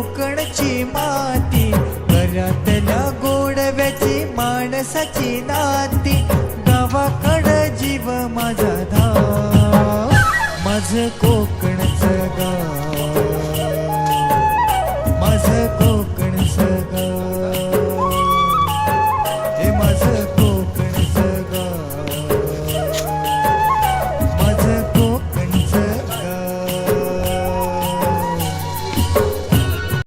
कोकणची माती, घरातल्या गोडव्याची माणसाची नाती, गावाकडं जीव माझा धाव, माझं कोकणचं गाव, माझं कोकण